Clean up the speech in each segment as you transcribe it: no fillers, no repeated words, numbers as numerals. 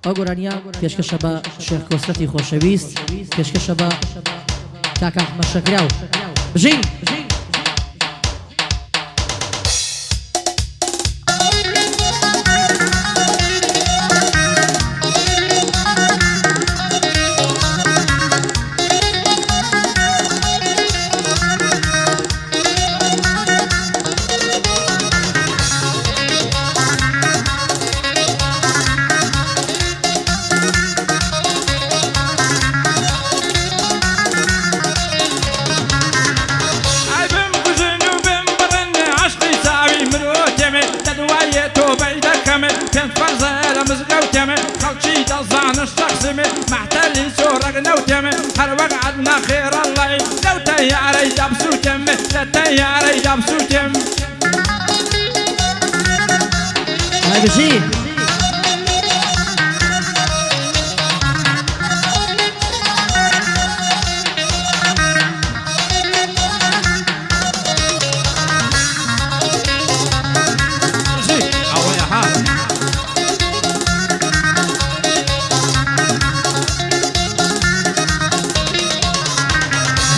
ئەو گۆرانیە پێشکەشە بە شێخ کۆسرەتی خۆشەویست، پێشکەشە بە کاکا ئەحمەد شەکراو. بژین خلشي تظن الشخص محتل سورك نوتم هر وقعدنا خير الله لو تياري جابسوتم لا تياري جابسوتم هاي بجي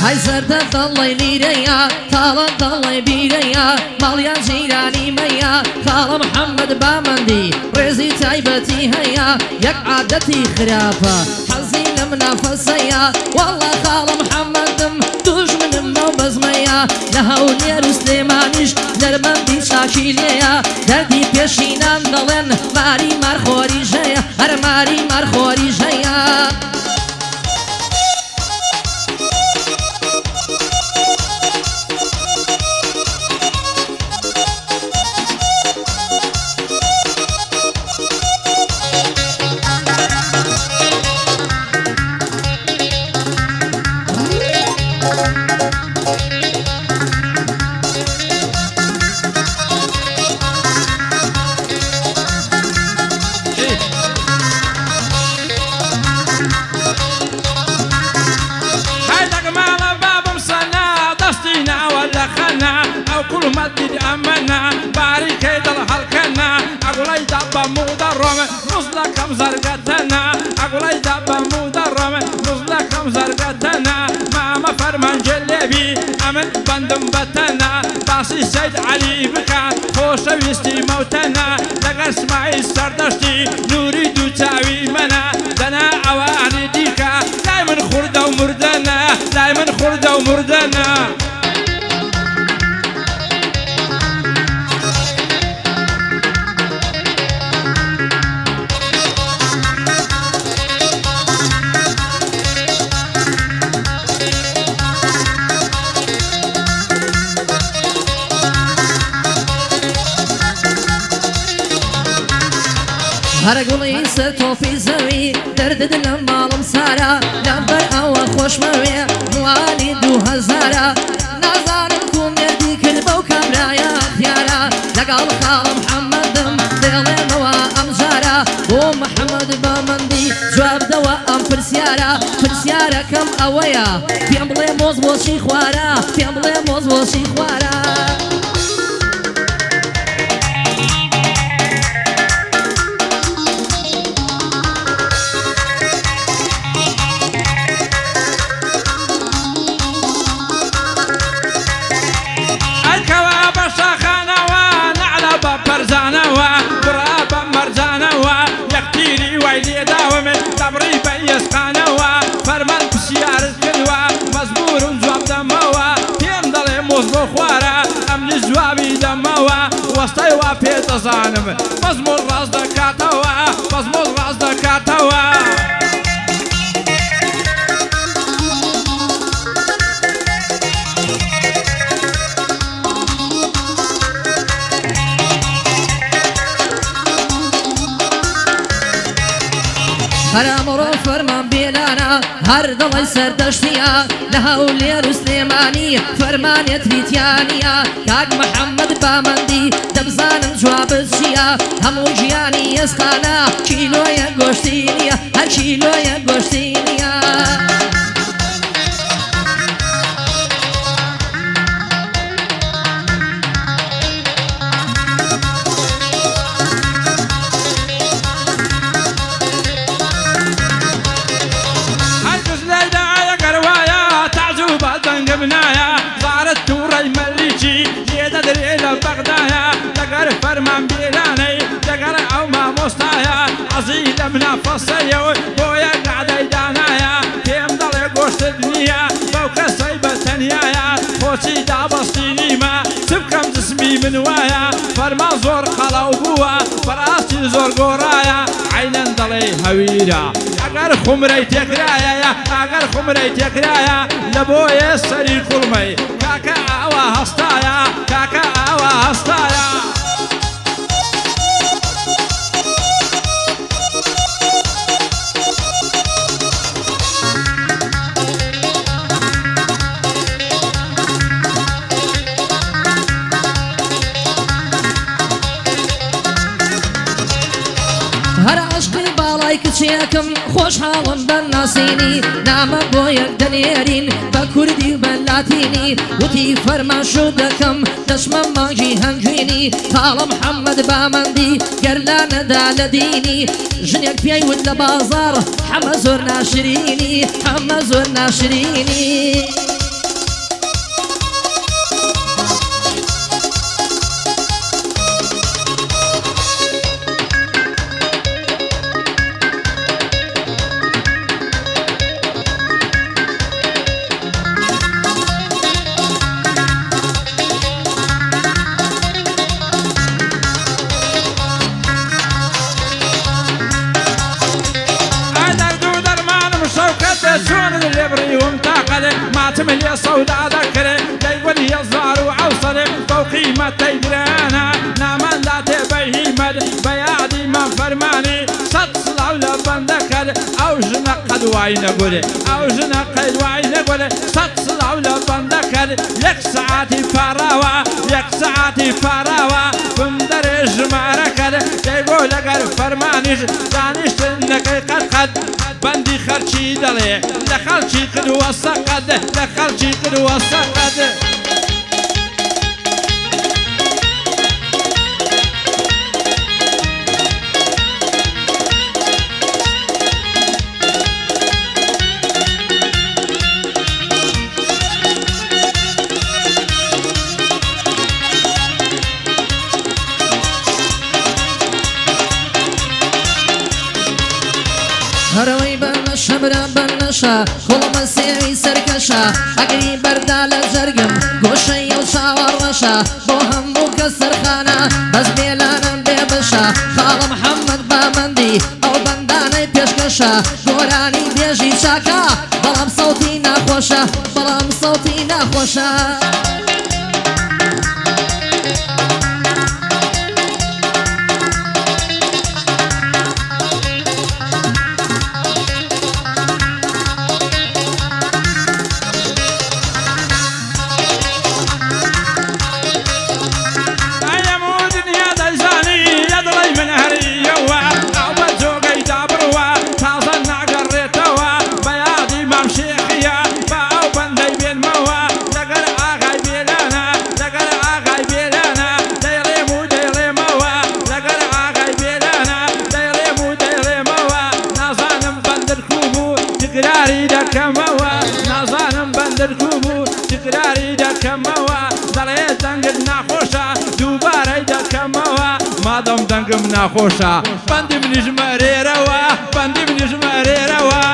هاي زردة ضلي ليريا طالة ضلي بيريا ماليا جيراني ميا خال محمد بامندي رزي تايبتي هيا يك عادتي خرافة حزين من نفسيا والله خال محمد دوش من النوبز ميا لهوني رسليمانيش نرمندي شاكيليا دردي بيشينان دلن ماري مرخوري جيا هر ماري مرخوري جيا كل ما تدي أمنا بارك يد الحلقنا أقول أي دابا مدرم نصلكم زرقتنا أقول أي دابا مدرم نصلكم زرقتنا ماما فرمان جلبي أمن بندم بتنا باسي سيد علي بكا خوش ويستي موتنا لقى اسمعي سردشتي نوري دو تاوي منا دنا عواني ديكا دايما خردة ومردنا دايما خردة ومردنا هرقولي ستوفي زوي دردد لمالم سارا لبر او خوش موي موالي 2000 نازانكم يدي كلبو كامرايا خيارا لقال خال محمد ديلي موا امجارا ومحمد بامندي جواب دوا ام فرسيارا كم اويا فيم بلي موز وشي خوارا فيم بلي موز وشي خوارا دبري بيس قنوا فرمان بسيارة كدوا مزبور جواب دموا تيم دلي مزبور خوارا أمن جوابي دموا وسطي وابي تزانم مزمور راز دكاتوا مزمور راز دكاتوا هرامرو فرمان بيلانا هر دڵی سەردەشتیە لە هەولێر و سلێمانی فەرمانێت ریتیانیە کاک محەممەد بامەندی دەبزانم جوابت چییە هەموو ژیانی ئێسخانە کیلۆیە گۆشتی نییە هەر کیلۆیە گۆشتی نییە لمنا فصيوي بويا قعدي دانايا كيم دلي قوشت دنيا بوكا صيبة تنيايا خوشي دابستيني ما تبكم جسمي من وايا فرما زور خلاو بوا براسي زور قورايا عينا دلي هويرا اگر خمري تكرايا اگر خمري تكرايا لبويا سري قلمي كاكا اوا هستايا كاكا اوا هستايا هر عشقی باڵای کچێکم خۆشحاڵم بە ناسینی نامە بۆ یەک دەنێرین بە کوردی و بە لاتینی وتی فەرماشو دەکەم دەچمە مانگی هەنگوینی تاڵە محەممەد بامەندی گەر لا نەدا لە دینی ژنێک پێی وت لە بازاڕ حەمە زۆر ناشرینی حەمە زۆر ناشرینی ماتملي صودا ذكري يقول يا زار وعوصري وقيمة تيدرانا نامان لا تبيه مد بيادي من فرماني صد صلاة لبندكر أو جنا قد وعين قولي أو جنا قد وعين قولي صد صلاة لبندكر يك ساعتي فراوة يك ساعتي فراوة بمدرج معركة يقول لقر فرمانيش دانشت انك قد بندي خرشي دلي لخلشي قد وسقد لخلشي قد وسقد هەرەوەی بەنەشە برا بەنەشە کوڵمە سێوی سەرکەشە ئەگەری بەردا لە جەرگم گۆشەی ئەو چاوەڕەشە بۆ هەموو کەس سەرخانە بەس بێلانم بێبەشە خاڵە محەممەد بامەندی ئەو بەندانەی پێشکەشە گۆرانی بێژی چاکە بەڵام سەوتی ناخۆشە بەڵام سەوتی ناخۆشە نازانم بندر کوبو تکراری دکموا دلای دنگت نخوشا دوباره دکموا مادام دنگم نخوشا بندیم نجمره روا بندیم نجمره روا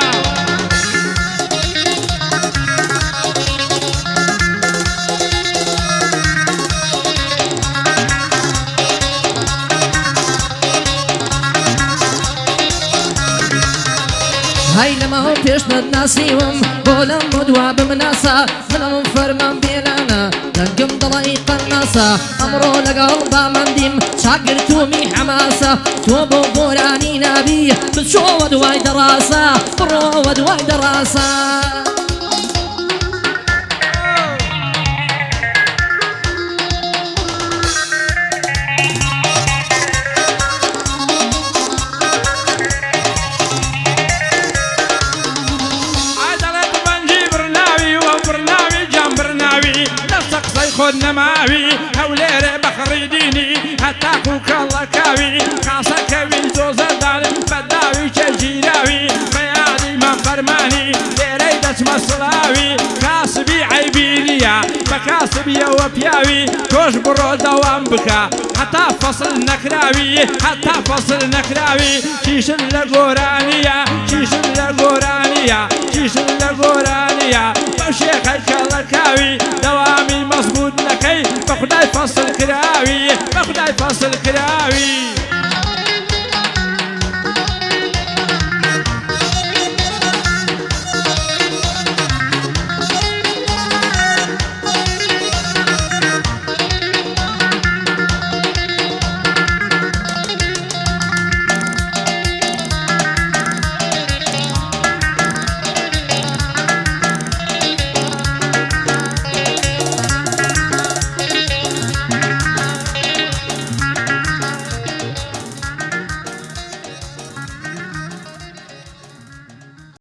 هاي لما هو بيشنت ناسيوم بولم مدوا بمناسا منهم فرمان بيلانا دنقم ضلي قناصا أمرو لقلب منديم شاقر تومي حماسة توبو بوراني نبي بتشو ودواي دراسة برو ودواي دراسة خود نماوي هوليري بخري ديني هتاكو كالله كاوي خاصة كوي زوزة دالي بداوي كجيراوي بيادي من فرماني ليري دش مصلاوي كاسبي عيبيليا بەکاسبیەوە پیاوی تۆش بڕۆ دەوام بکە هەتا فەسڵ نەکراوی هەتا فەسڵ نەکراوی چیشن لە گۆرانیە چیشن لە گۆرانیە چیشن لە گۆرانیە بەو شێخەی کەڵەکاوی دەوامی مەزبوط نەکەی بە خودای فەسڵ کراوی بە خودای فەسڵ کراوی